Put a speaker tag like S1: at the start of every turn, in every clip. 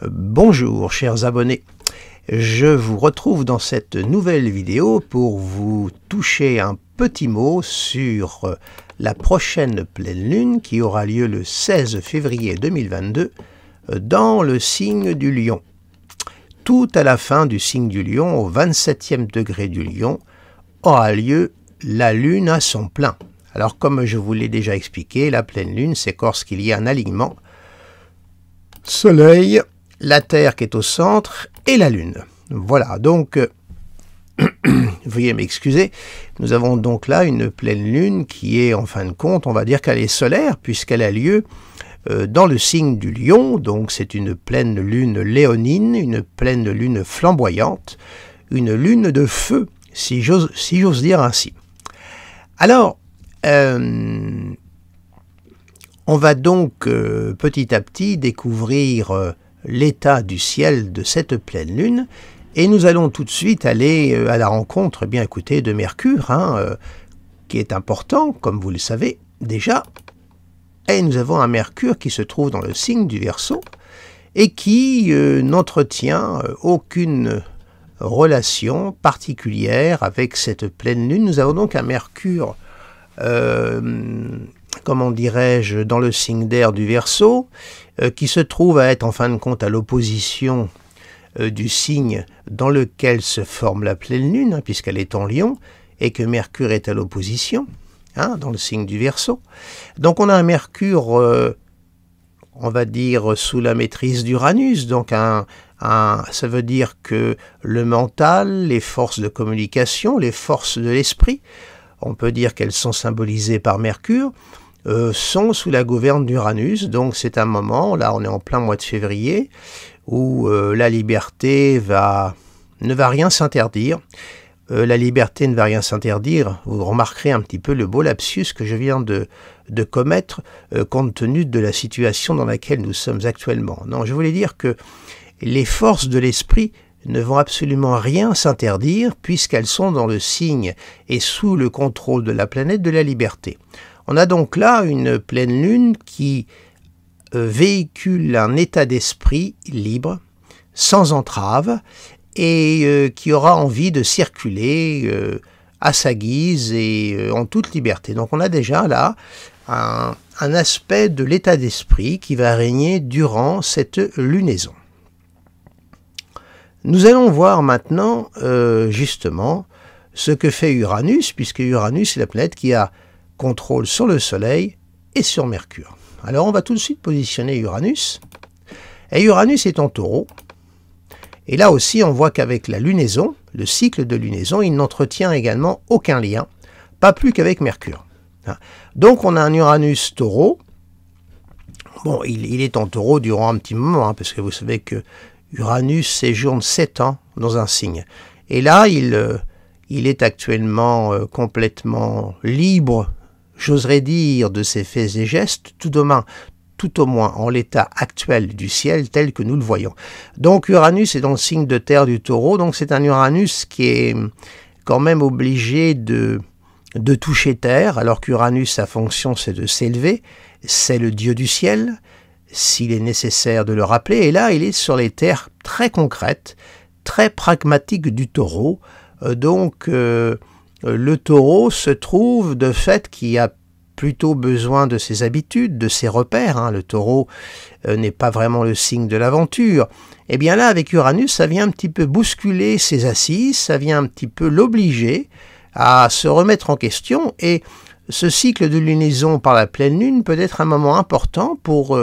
S1: Bonjour chers abonnés, je vous retrouve dans cette nouvelle vidéo pour vous toucher un petit mot sur la prochaine pleine lune qui aura lieu le 16 février 2022 dans le signe du Lion. Tout à la fin du signe du Lion, au 27e degré du Lion, aura lieu la lune à son plein. Alors comme je vous l'ai déjà expliqué, la pleine lune c'est lorsqu'il y a un alignement Soleil, la Terre qui est au centre et la Lune. Voilà, donc, veuillez m'excuser, nous avons donc là une pleine lune qui est, en fin de compte, on va dire qu'elle est solaire, puisqu'elle a lieu dans le signe du Lion, donc c'est une pleine lune léonine, une pleine lune flamboyante, une lune de feu, si j'ose dire ainsi. Alors, on va donc petit à petit découvrir l'état du ciel de cette pleine lune et nous allons tout de suite aller à la rencontre, bien écoutez, de Mercure, qui est important, comme vous le savez déjà. Et nous avons un Mercure qui se trouve dans le signe du Verseau et qui n'entretient aucune relation particulière avec cette pleine lune. Nous avons donc un Mercure comment dirais-je, dans le signe d'air du Verseau, qui se trouve à être en fin de compte à l'opposition du signe dans lequel se forme la pleine lune, puisqu'elle est en Lion, et que Mercure est à l'opposition, dans le signe du Verseau. Donc on a un Mercure, on va dire, sous la maîtrise d'Uranus, donc ça veut dire que le mental, les forces de communication, les forces de l'esprit, on peut dire qu'elles sont symbolisées par Mercure, sont sous la gouverne d'Uranus. Donc c'est un moment, là on est en plein mois de février, où la liberté ne va rien s'interdire. La liberté ne va rien s'interdire. Vous remarquerez un petit peu le beau lapsus que je viens de commettre, compte tenu de la situation dans laquelle nous sommes actuellement. Non, je voulais dire que les forces de l'esprit ne vont absolument rien s'interdire puisqu'elles sont dans le signe et sous le contrôle de la planète de la liberté. On a donc là une pleine lune qui véhicule un état d'esprit libre, sans entrave, et qui aura envie de circuler à sa guise et en toute liberté. Donc on a déjà là un aspect de l'état d'esprit qui va régner durant cette lunaison. Nous allons voir maintenant, justement, ce que fait Uranus, puisque Uranus est la planète qui a contrôle sur le Soleil et sur Mercure. Alors on va tout de suite positionner Uranus. Et Uranus est en Taureau. Et là aussi, on voit qu'avec la lunaison, le cycle de lunaison, il n'entretient également aucun lien, pas plus qu'avec Mercure. Donc on a un Uranus Taureau. Bon, il est en Taureau durant un petit moment, parce que vous savez que Uranus séjourne 7 ans dans un signe. Et là, il est actuellement complètement libre, j'oserais dire, de ses faits et gestes, tout au moins en l'état actuel du ciel tel que nous le voyons. Donc Uranus est dans le signe de terre du Taureau, donc c'est un Uranus qui est quand même obligé de toucher terre, alors qu'Uranus, sa fonction c'est de s'élever, c'est le dieu du ciel, s'il est nécessaire de le rappeler, et là il est sur les terres très concrètes, très pragmatiques du Taureau. Donc le Taureau se trouve de fait qui a plutôt besoin de ses habitudes, de ses repères. Le Taureau n'est pas vraiment le signe de l'aventure. Et bien là avec Uranus, ça vient un petit peu bousculer ses assises, ça vient un petit peu l'obliger à se remettre en question, et ce cycle de lunaison par la pleine lune peut être un moment important pour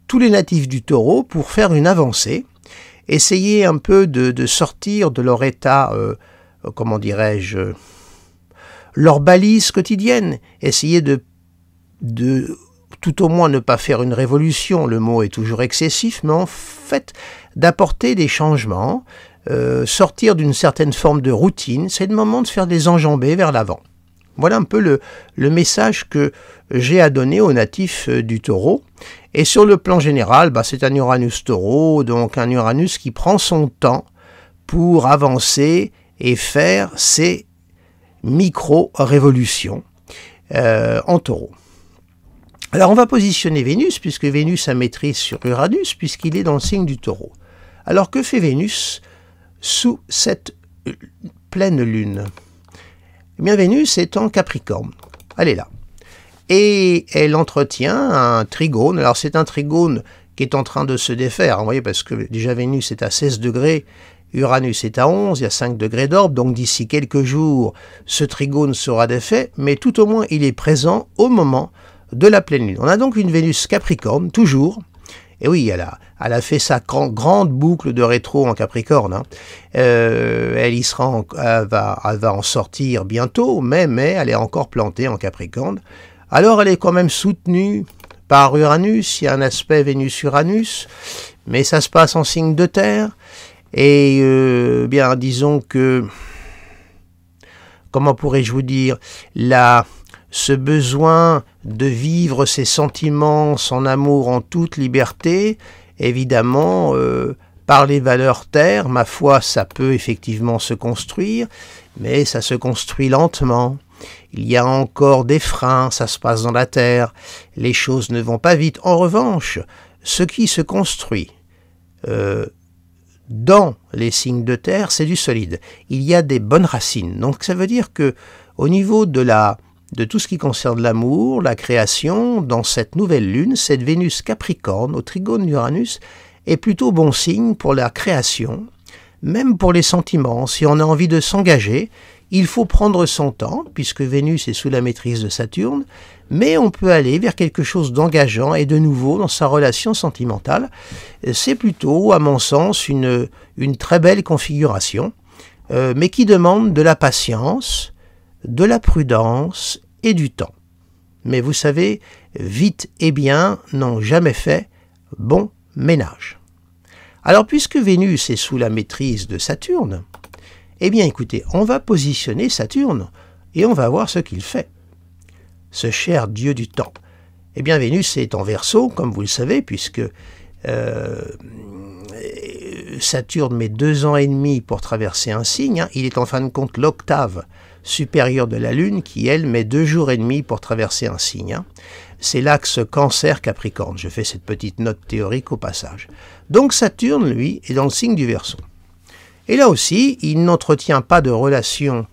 S1: tous les natifs du Taureau pour faire une avancée, essayer un peu de sortir de leur état, comment dirais-je, leur balise quotidienne, essayer de tout au moins ne pas faire une révolution, le mot est toujours excessif, mais en fait d'apporter des changements, sortir d'une certaine forme de routine, c'est le moment de faire des enjambées vers l'avant. Voilà un peu le message que j'ai à donner aux natifs du Taureau. Et sur le plan général, c'est un Uranus Taureau, donc un Uranus qui prend son temps pour avancer et faire ses micro-révolutions en Taureau. Alors on va positionner Vénus, puisque Vénus a maîtrise sur Uranus, puisqu'il est dans le signe du Taureau. Alors que fait Vénus sous cette pleine lune? Eh bien Vénus est en Capricorne, elle est là. Et elle entretient un trigone. Alors c'est un trigone qui est en train de se défaire, vous voyez, parce que déjà Vénus est à 16 degrés, Uranus est à 11, il y a 5 degrés d'orbe, donc d'ici quelques jours, ce trigone sera défait, mais tout au moins il est présent au moment de la pleine lune. On a donc une Vénus Capricorne, toujours, et oui, elle a fait sa grande boucle de rétro en Capricorne, hein. Elle va en sortir bientôt, mais elle est encore plantée en Capricorne. Alors elle est quand même soutenue par Uranus, il y a un aspect Vénus-Uranus, mais ça se passe en signe de terre, et bien disons que, comment pourrais-je vous dire, ce besoin de vivre ses sentiments, son amour en toute liberté, évidemment, par les valeurs terre, ma foi, ça peut effectivement se construire, mais ça se construit lentement. Il y a encore des freins, ça se passe dans la terre, les choses ne vont pas vite. En revanche, ce qui se construit dans les signes de terre, c'est du solide. Il y a des bonnes racines. Donc ça veut dire que au niveau de tout ce qui concerne l'amour, la création, dans cette nouvelle lune, cette Vénus Capricorne au trigone d'Uranus est plutôt bon signe pour la création, même pour les sentiments. Si on a envie de s'engager, il faut prendre son temps, puisque Vénus est sous la maîtrise de Saturne, mais on peut aller vers quelque chose d'engageant et de nouveau dans sa relation sentimentale. C'est plutôt, à mon sens, une très belle configuration, mais qui demande de la patience, de la prudence et du temps. Mais vous savez, vite et bien n'ont jamais fait bon ménage. Alors, puisque Vénus est sous la maîtrise de Saturne, eh bien écoutez, on va positionner Saturne et on va voir ce qu'il fait. Ce cher dieu du temps. Eh bien Vénus est en Verseau, comme vous le savez, puisque Saturne met 2 ans et demi pour traverser un signe, hein. Il est en fin de compte l'octave supérieure de la Lune qui, elle, met 2 jours et demi pour traverser un signe, hein. C'est l'axe Cancer-Capricorne. Je fais cette petite note théorique au passage. Donc Saturne, lui, est dans le signe du Verseau. Et là aussi, il n'entretient pas de relation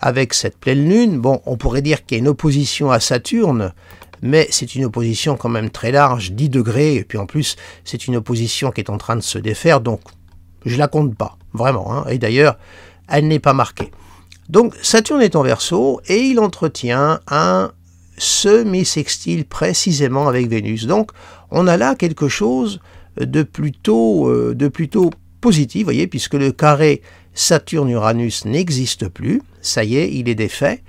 S1: avec cette pleine lune. Bon, on pourrait dire qu'il y a une opposition à Saturne, mais c'est une opposition quand même très large, 10 degrés, et puis en plus, c'est une opposition qui est en train de se défaire, donc je la compte pas, vraiment, hein. Et d'ailleurs, elle n'est pas marquée. Donc Saturne est en Verseau, et il entretient un semi-sextile précisément avec Vénus. Donc on a là quelque chose de plutôt positif, vous voyez, puisque le carré Saturne-Uranus n'existe plus, ça y est, il est défait,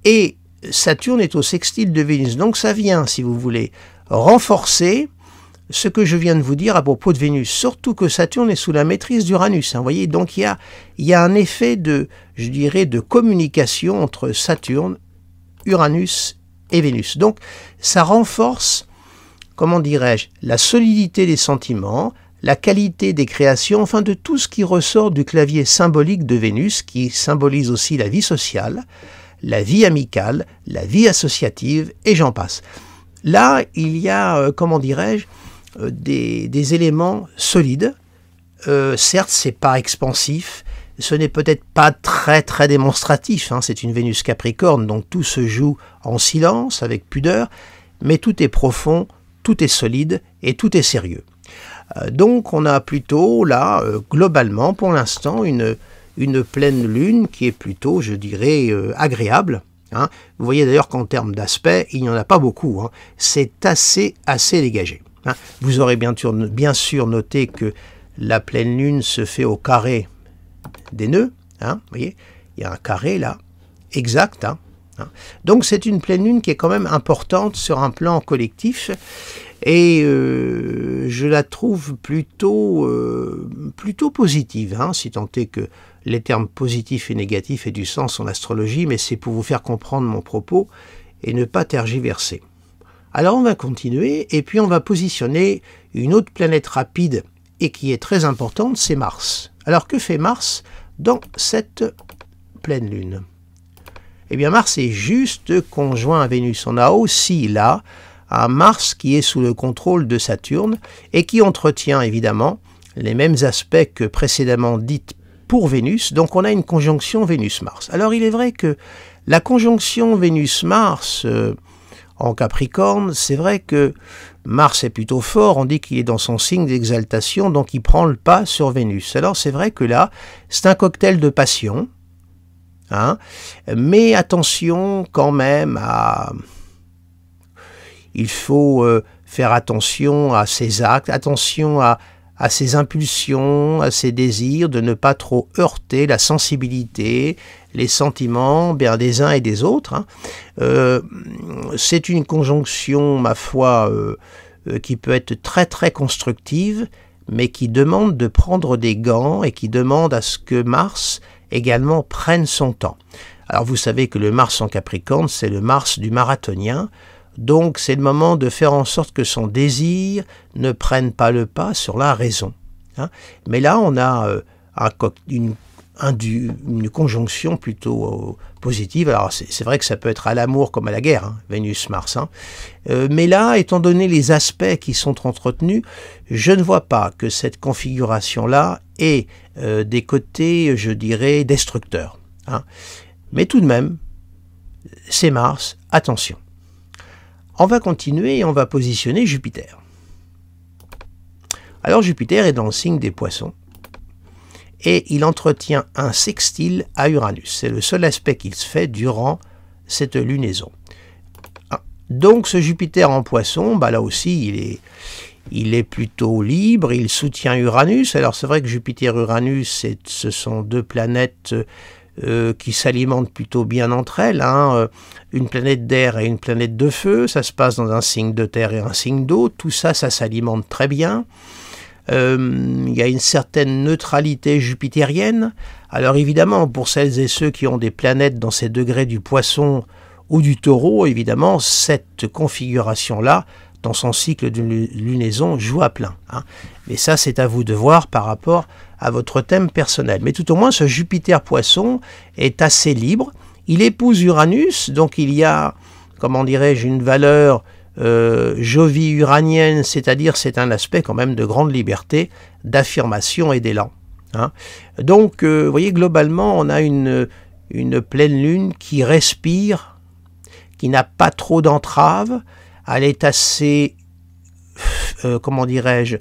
S1: et Saturne est au sextile de Vénus, donc ça vient, si vous voulez, renforcer ce que je viens de vous dire à propos de Vénus, surtout que Saturne est sous la maîtrise d'Uranus, hein, vous voyez, donc il y a un effet de, je dirais, de communication entre Saturne, Uranus et Vénus, donc ça renforce, comment dirais-je, la solidité des sentiments, la qualité des créations, enfin de tout ce qui ressort du clavier symbolique de Vénus, qui symbolise aussi la vie sociale, la vie amicale, la vie associative, et j'en passe. Là, il y a, comment dirais-je, des éléments solides. Certes, c'est pas expansif, ce n'est peut-être pas très démonstratif, hein, c'est une Vénus Capricorne, donc tout se joue en silence, avec pudeur, mais tout est profond, tout est solide et tout est sérieux. Donc on a plutôt là, globalement, pour l'instant, une pleine lune qui est plutôt, je dirais, agréable, hein. Vous voyez d'ailleurs qu'en termes d'aspect, il n'y en a pas beaucoup, hein. C'est assez dégagé, hein. Vous aurez bien sûr noté que la pleine lune se fait au carré des nœuds, hein. Vous voyez, il y a un carré là, exact, hein. Donc c'est une pleine lune qui est quand même importante sur un plan collectif, et je la trouve plutôt positive, hein, si tant est que les termes positifs et négatifs aient du sens en astrologie, mais c'est pour vous faire comprendre mon propos et ne pas tergiverser. Alors on va continuer, et puis on va positionner une autre planète rapide et qui est très importante, c'est Mars. Alors que fait Mars dans cette pleine lune? Eh bien Mars est juste conjoint à Vénus. On a aussi là un Mars qui est sous le contrôle de Saturne et qui entretient évidemment les mêmes aspects que précédemment dites pour Vénus, donc on a une conjonction Vénus-Mars. Alors il est vrai que la conjonction Vénus-Mars en Capricorne, c'est vrai que Mars est plutôt fort, on dit qu'il est dans son signe d'exaltation, donc il prend le pas sur Vénus. Alors c'est vrai que là, c'est un cocktail de passion, hein, mais attention quand même à... Il faut faire attention à ses actes, attention à ses impulsions, à ses désirs, de ne pas trop heurter la sensibilité, les sentiments bien des uns et des autres. Hein. C'est une conjonction, ma foi, qui peut être très très constructive, mais qui demande de prendre des gants et qui demande à ce que Mars également prenne son temps. Alors vous savez que le Mars en Capricorne, c'est le Mars du marathonien, donc c'est le moment de faire en sorte que son désir ne prenne pas le pas sur la raison. Hein. Mais là, on a une conjonction plutôt positive. Alors c'est vrai que ça peut être à l'amour comme à la guerre, hein, Vénus-Mars. Hein. Mais là, étant donné les aspects qui sont entretenus, je ne vois pas que cette configuration-là ait des côtés, je dirais, destructeurs. Hein. Mais tout de même, c'est Mars, attention. On va continuer et on va positionner Jupiter. Alors Jupiter est dans le signe des Poissons et il entretient un sextile à Uranus. C'est le seul aspect qu'il se fait durant cette lunaison. Donc ce Jupiter en Poissons, bah là aussi il est plutôt libre, il soutient Uranus. Alors c'est vrai que Jupiter et Uranus, ce sont deux planètes qui s'alimentent plutôt bien entre elles, hein. Une planète d'air et une planète de feu, ça se passe dans un signe de terre et un signe d'eau, tout ça, ça s'alimente très bien. Il y a une certaine neutralité jupitérienne. Alors évidemment, pour celles et ceux qui ont des planètes dans ces degrés du Poisson ou du Taureau, évidemment, cette configuration-là, dans son cycle de lunaison, joue à plein. Hein. Mais ça, c'est à vous de voir par rapport à votre thème personnel. Mais tout au moins, ce Jupiter Poisson est assez libre. Il épouse Uranus, donc il y a, comment dirais-je, une valeur jovi-uranienne, c'est-à-dire c'est un aspect quand même de grande liberté, d'affirmation et d'élan. Hein. Donc, vous voyez, globalement, on a une pleine lune qui respire, qui n'a pas trop d'entraves. Elle est assez, comment dirais-je,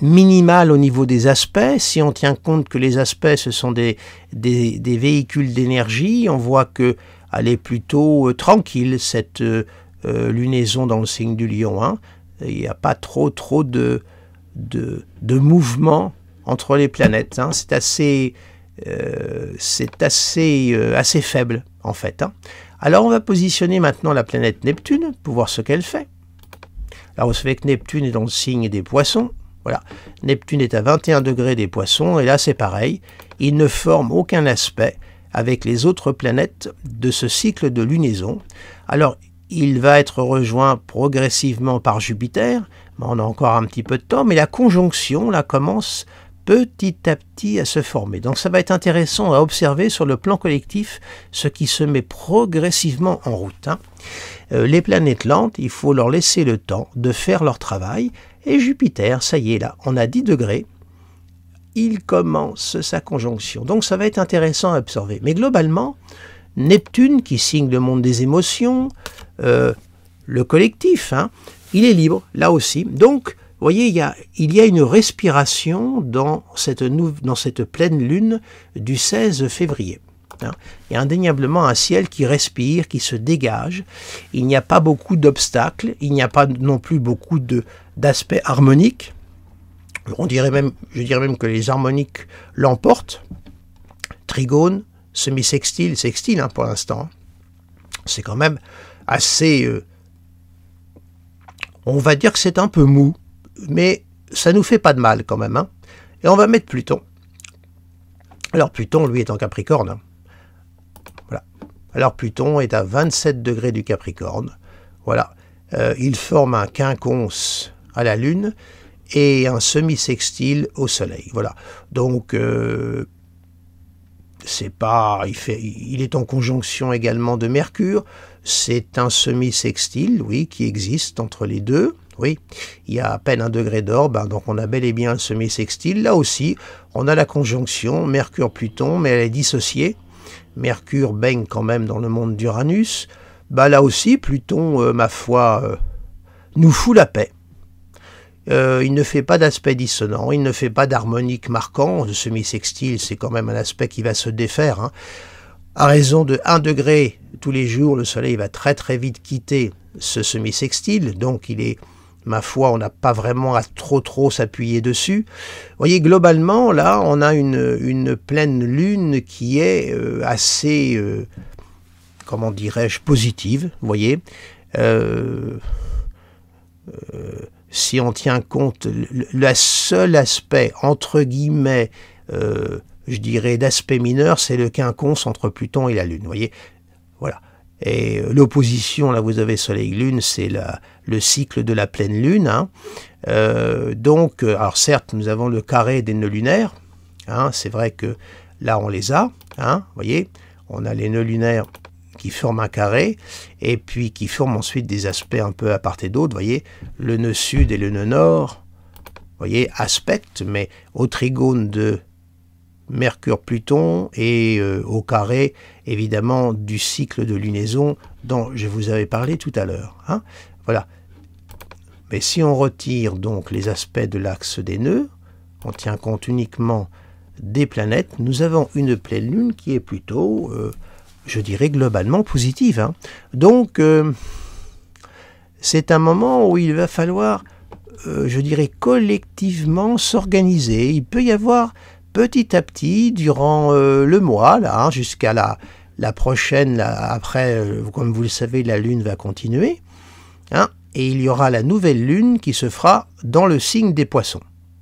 S1: minimale au niveau des aspects. Si on tient compte que les aspects, ce sont des véhicules d'énergie, on voit qu'elle est plutôt tranquille, cette lunaison dans le signe du Lion. Hein. Il n'y a pas trop de mouvement entre les planètes. Hein. C'est assez faible, en fait. Hein. Alors, on va positionner maintenant la planète Neptune pour voir ce qu'elle fait. Alors, vous savez que Neptune est dans le signe des Poissons. Voilà. Neptune est à 21 degrés des Poissons, et là, c'est pareil. Il ne forme aucun aspect avec les autres planètes de ce cycle de lunaison. Alors, il va être rejoint progressivement par Jupiter, mais on a encore un petit peu de temps, mais la conjonction, là, commence petit à petit à se former. Donc ça va être intéressant à observer sur le plan collectif ce qui se met progressivement en route. Hein. Les planètes lentes, il faut leur laisser le temps de faire leur travail. Et Jupiter, ça y est là, on a 10 degrés, il commence sa conjonction. Donc ça va être intéressant à observer. Mais globalement, Neptune, qui signe le monde des émotions, le collectif, hein, il est libre, là aussi. Donc, vous voyez, il y a une respiration dans cette pleine lune du 16 février. Hein. Il y a indéniablement un ciel qui respire, qui se dégage. Il n'y a pas beaucoup d'obstacles, il n'y a pas non plus beaucoup d'aspects harmoniques. Je dirais même que les harmoniques l'emportent. Trigone, semi-sextile, sextile hein, pour l'instant. C'est quand même assez... on va dire que c'est un peu mou. Mais ça nous fait pas de mal quand même. Hein. Et on va mettre Pluton. Alors Pluton, lui, est en Capricorne. Hein. Voilà. Alors Pluton est à 27 degrés du Capricorne. Voilà. Il forme un quinconce à la Lune et un semi-sextile au Soleil. Voilà. Donc, c'est pas... Il est en conjonction également de Mercure. C'est un semi-sextile, oui, qui existe entre les deux. Oui, il y a à peine 1 degré d'orbe, donc on a bel et bien le semi-sextile. Là aussi, on a la conjonction Mercure-Pluton, mais elle est dissociée. Mercure baigne quand même dans le monde d'Uranus. Là aussi, Pluton, ma foi, nous fout la paix. Il ne fait pas d'aspect dissonant, il ne fait pas d'harmonique marquant. Le semi-sextile, c'est quand même un aspect qui va se défaire, hein. À raison de 1 degré tous les jours, le Soleil va très très vite quitter ce semi-sextile, donc il est, ma foi, on n'a pas vraiment à trop s'appuyer dessus. Vous voyez, globalement, là, on a une pleine lune qui est assez, comment dirais-je, positive, vous voyez. Si on tient compte, le seul aspect, entre guillemets, je dirais, d'aspect mineur, c'est le quinconce entre Pluton et la Lune, vous voyez. Voilà. Et l'opposition, là vous avez Soleil-Lune, c'est le cycle de la pleine Lune, hein. Donc, alors certes, nous avons le carré des nœuds lunaires, hein, c'est vrai que là on les a, hein, vous voyez, on a les nœuds lunaires qui forment un carré, et puis qui forment ensuite des aspects un peu à part et d'autre, vous voyez, le nœud sud et le nœud nord, vous voyez, aspectent, mais au trigone de Mercure-Pluton et au carré, évidemment, du cycle de lunaison dont je vous avais parlé tout à l'heure, hein. Voilà. Mais si on retire donc les aspects de l'axe des nœuds, on tient compte uniquement des planètes, nous avons une pleine lune qui est plutôt, je dirais, globalement positive, hein. Donc, c'est un moment où il va falloir, je dirais, collectivement s'organiser. Il peut y avoir petit à petit, durant le mois, là, hein, jusqu'à la prochaine, là, après, comme vous le savez, la Lune va continuer, hein, et il y aura la nouvelle Lune qui se fera dans le signe des Poissons,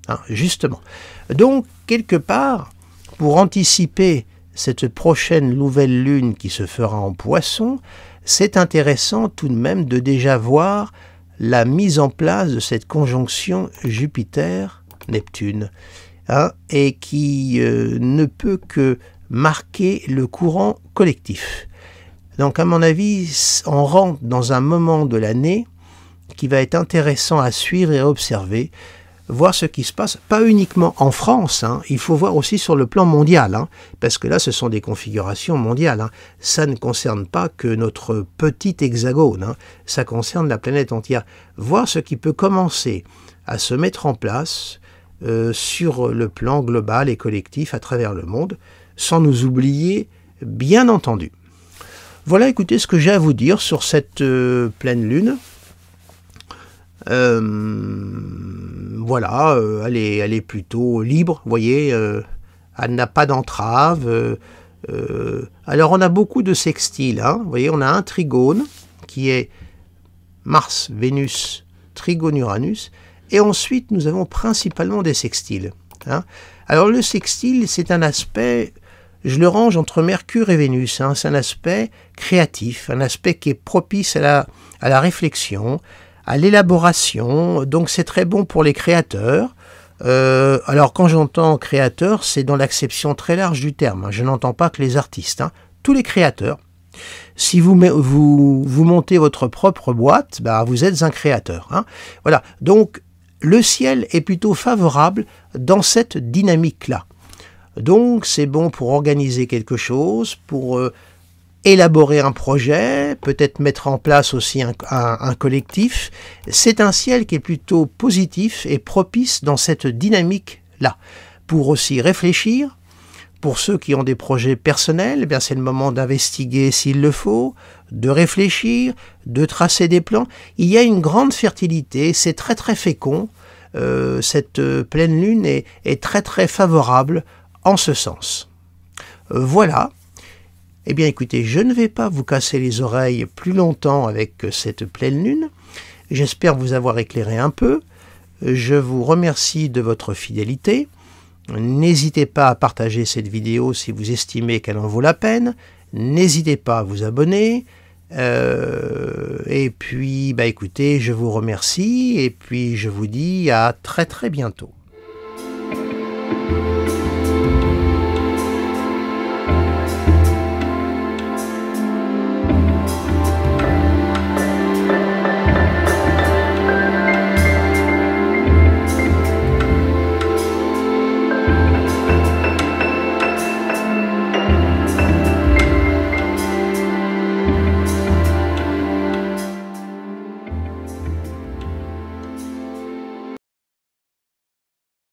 S1: hein, justement. Donc, quelque part, pour anticiper cette prochaine nouvelle Lune qui se fera en Poissons, c'est intéressant tout de même de déjà voir la mise en place de cette conjonction Jupiter-Neptune. Hein, et qui ne peut que marquer le courant collectif. Donc à mon avis, on rentre dans un moment de l'année qui va être intéressant à suivre et à observer, voir ce qui se passe, pas uniquement en France, hein, il faut voir aussi sur le plan mondial, hein, parce que là ce sont des configurations mondiales, hein. Ça ne concerne pas que notre petit hexagone, hein, ça concerne la planète entière. Voir ce qui peut commencer à se mettre en place sur le plan global et collectif à travers le monde, sans nous oublier, bien entendu. Voilà, écoutez ce que j'ai à vous dire sur cette pleine lune. Voilà, elle est plutôt libre, vous voyez, elle n'a pas d'entrave. Alors on a beaucoup de sextiles, hein, vous voyez, on a un trigone qui est Mars, Vénus, trigone Uranus, et ensuite nous avons principalement des sextiles, hein. Alors le sextile, c'est un aspect, je le range entre Mercure et Vénus, hein, c'est un aspect créatif, un aspect qui est propice à la réflexion, à l'élaboration, donc c'est très bon pour les créateurs. Alors quand j'entends créateur, c'est dans l'acception très large du terme, hein. Je n'entends pas que les artistes, hein. Tous les créateurs. Si vous montez votre propre boîte, bah, vous êtes un créateur, hein. Voilà, donc le ciel est plutôt favorable dans cette dynamique-là. Donc c'est bon pour organiser quelque chose, pour élaborer un projet, peut-être mettre en place aussi un collectif. C'est un ciel qui est plutôt positif et propice dans cette dynamique-là. Pour aussi réfléchir, pour ceux qui ont des projets personnels, eh bien c'est le moment d'investiguer s'il le faut, de réfléchir, de tracer des plans. Il y a une grande fertilité, c'est très très fécond. Cette pleine lune est très très favorable en ce sens. Voilà. Eh bien écoutez, je ne vais pas vous casser les oreilles plus longtemps avec cette pleine lune. J'espère vous avoir éclairé un peu. Je vous remercie de votre fidélité. N'hésitez pas à partager cette vidéo si vous estimez qu'elle en vaut la peine. N'hésitez pas à vous abonner. Et puis, bah écoutez, je vous remercie et puis je vous dis à très très bientôt.